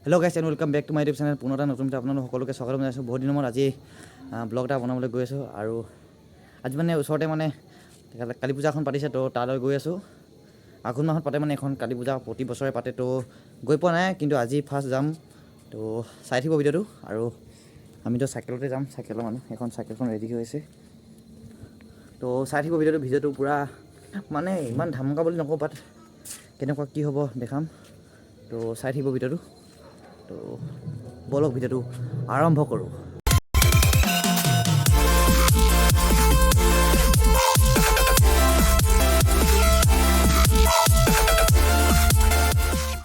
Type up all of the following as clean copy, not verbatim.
Hello guys and welcome back to my YouTube channel. পুনৰটা নতুন আপোনালোক সকলোকে স্বাগতম জনাইছো। বহুত দিনৰ মূৰত আজি ব্লগ এটা বনাবলৈ গৈ আছো আৰু আজি মানে ওচৰতে মানে কালী পূজাখন পাতিছে তো তালৈ গৈ আছো। আঘোণ মাহত পাতে মানে এখন কালী পূজা প্ৰতি বছৰে পাতে তো গৈ পোৱা নাই কিন্তু আজি ফাৰ্ষ্ট যাম তো চাই থাকিব ভিডিঅ'টো আৰু আমিতো চাইকেলতে যাম চাইকেলৰ মানে এখন চাইকেলখন ৰেডি হৈ আছে তো চাই থাকিব ভিডিঅ'টো পুৰা মানে ইমান ধামকা বুলি নকওঁ বাট কেনেকুৱা কি হ'ব দেখাম তো চাই থাকিব ভিডিঅ'টো তো বলক ভিডিঅ'টো আৰম্ভ কৰোঁ।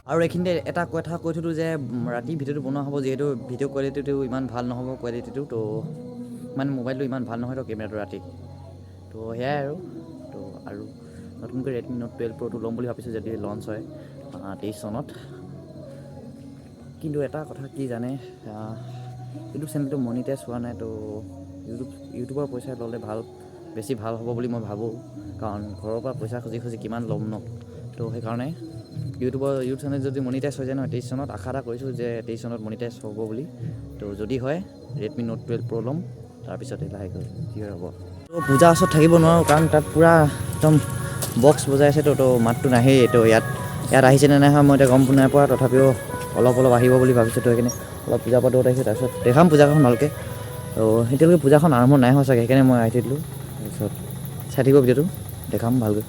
আৰু এইখিনিতে এটা কথা কৈ থলোঁ যে ৰাতি ভিডিঅ'টো বনোৱা হ'ব যিহেতু ভিডিঅ' কোৱালিটিটো ইমান ভাল নহ'ব কোৱালিটিটো তো মানে মোবাইলটো ইমান ভাল নহয় তো কেমেৰাটো ৰাতি তো সেয়াই আৰু নতুনকৈ ৰেডমি নোট 12 প্ৰ'টো ল'ম বুলি ভাবিছোঁ যদি লঞ্চ হয় 23 চনত। কিন্তু এটা কথা কি জানে ইউটিউব চেনেলটো মনিটাইজ হোৱা নাই তো ইউটিউবৰ পইচা ল'লে বেছি ভাল হ'ব বুলি মই ভাবোঁ কাৰণ ঘৰৰ পৰা পইচা খুজি কিমান ল'ম ন তো সেইকাৰণে ইউটিউব চেনেল যদি মনিটাইজ হৈ যায় নহয় 23 চনত আশা এটা কৰিছোঁ যে 23 চনত মনিটাইজ হ'ব বুলি তো যদি হয় ৰেডমি নোট 12 প্ৰ' ল'ম তাৰপিছতে লাহেকৈ কি হ'ব। তো পূজা ওচৰত থাকিব নোৱাৰোঁ কাৰণ তাত পূৰা একদম বক্স বজাই আছে তো মাতটো নাহেই তো ইয়াত আহিছেনে নাই হয় মই এতিয়া গম নাই পোৱা তথাপিও অলপ আহিব বুলি ভাবিছোঁ তো সেইকাৰণে অলপ পূজা পাতত আহিছোঁ তাৰপিছত দেখাম পূজাখন ভালকৈ তো এতিয়ালৈকে পূজাখন আৰম্ভ নাই হোৱা চাগে সেইকাৰণে মই আহি দিলোঁ তাৰপিছত চাই থাকিব ভিডিঅ'টো দেখাম ভালকৈ।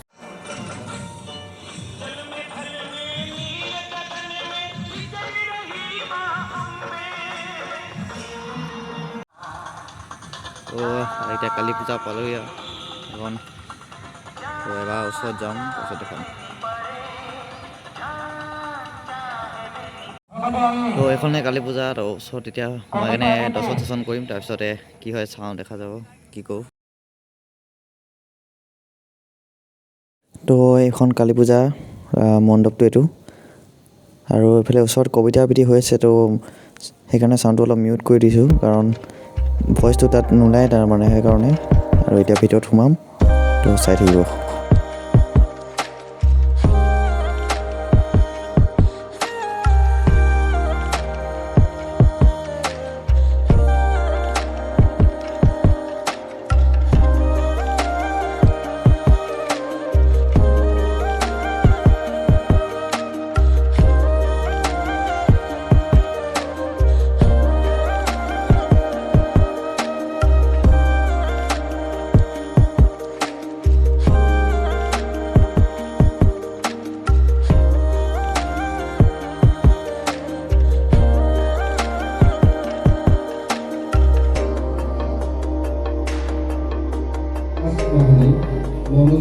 তো এতিয়া কালী পূজা পালোহি এখন তো এবাৰ ওচৰত যাম তাৰপিছত দেখাম। তো এইখনে কালী পূজা তো ওচৰত এতিয়া মই এনে দৰ্শন কৰিম তাৰপিছতে কি হয় চাওঁ দেখা যাব কি কৰোঁ। তো এইখন কালী পূজা মণ্ডপটো এইটো আৰু এইফালে ওচৰত কবিতা আবৃত্তি হৈ আছে তো সেইকাৰণে চাউণ্ডটো অলপ মিউট কৰি দিছোঁ কাৰণ ভইচটো তাত নোলায় তাৰমানে সেইকাৰণে আৰু এতিয়া ভিতৰত সোমাম তো চাই থাকিব।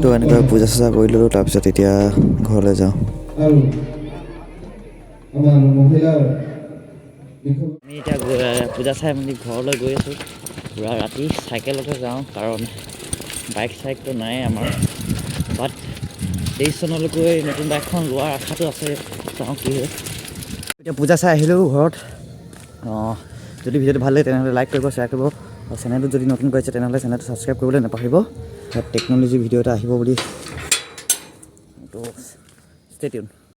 তো এনেকৈ পূজা চূজা কৰি ল'লোঁ তাৰপিছত এতিয়া ঘৰলৈ যাওঁ। আমি এতিয়া পূজা চাই মেলি ঘৰলৈ গৈ আছোঁ পুৰা ৰাতি চাইকেলতে যাওঁ কাৰণ বাইক চাইকটো নাই আমাৰ বাট 23 চনলৈকৈ নতুন বাইকখন লোৱাৰ আশাটো আছে চাওঁ কি হয়। এতিয়া পূজা চাই আহিলোঁ ঘৰত যদি ভিডিঅ'টো ভাল লাগে তেনেহ'লে লাইক কৰিব শ্বেয়াৰ কৰিব আৰু চেনেলটো যদি নতুন কৰিছে তেনেহ'লে চেনেলটো ছাবস্ক্ৰাইব কৰিবলৈ নাপাহৰিব। টেকন'লজি ভিডিঅ' এটা আহিব বুলি তো ষ্টে টিউন।